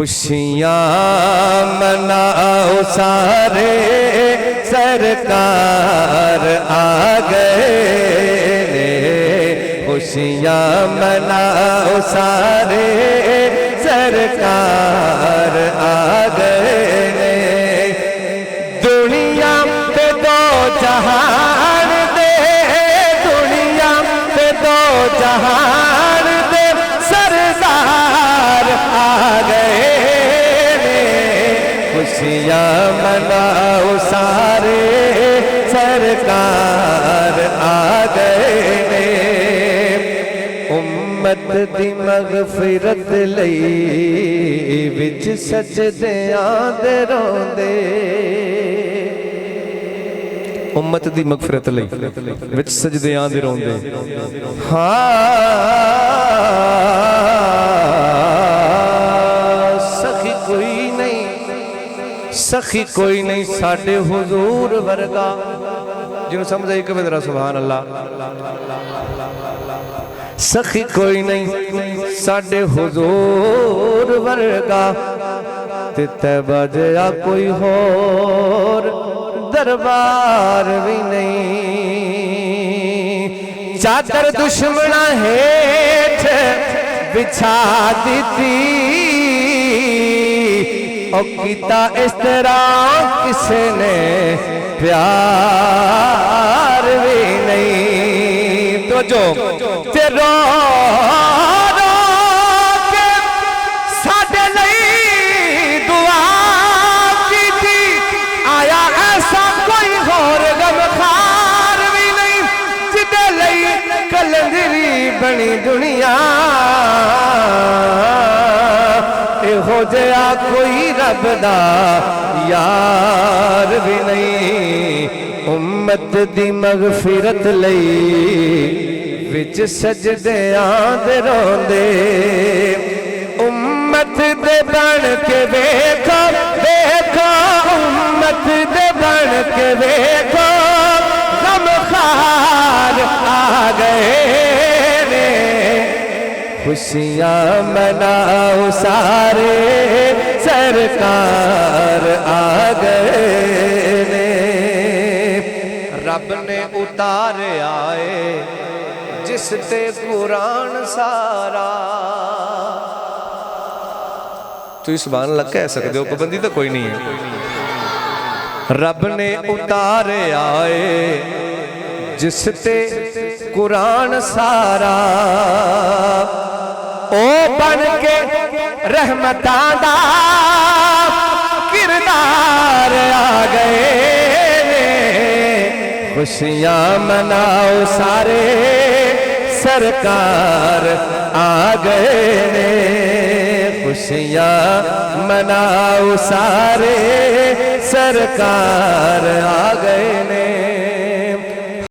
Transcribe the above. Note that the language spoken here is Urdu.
خوشیاں مناؤ سارے سرکار آ گئے نے، خوشیاں مناؤ سارے سرکار آ گئے نے، دنیا پہ دو جہان دے، دنیا پہ دو جہان دے سردار آ گئے نے، خوشیاں مناؤ سارے سرکار آ گئے نے، امت دی مغفرت لئی وچ سجدیاں دے روندے، امت دی مغفرت لئی وچ سجدیاں دے روندے، سخی کوئی نہیں، سخی کوئی نہیں ساڈے حضور ورگا، جنہوں سمجھ آئی کہ ذرا سبحان اللہ، سخی کوئی نہیں ساڈے حضور ورگا، تے تیبہ جیا کوئی ہور دربار بھی نہیں، چادر دشمنہ ہیٹھ بچھا دیتی، اور کیتا اس طرح کسی نے پیار بھی نہیں، تو جو رو رو کے ساڈے لئی دعا کی تھی، آیا ایسا کوئی اور غمخار بھی نہیں، جدے لئی کلندری بنی دنیا، اے ہو جیا کوئی رب دا یار بھی نہیں، امت دی مغفرت لئی وچ سجدیاں دے روندے، امت دے بن کے ویکھو ویکھو، امت دے بن کے ویکھو، غمخار آ گئے نے، خوشیاں مناؤ سارے سرکار آ گئے نے، رب نے اتارے آئے جس تے قرآن سارا، تو اس سبحان اللہ کہہ سکتے ہو، پابندی تو کوئی نہیں ہے، رب نے اتارے آئے جس تے قرآن سارا، او بن کے رحمتاں دا کردار آ گئے نے، خوشیاں مناؤ سارے سرکار آ گئے نے، خوشیاں مناؤ سارے سرکار آ گئے نے۔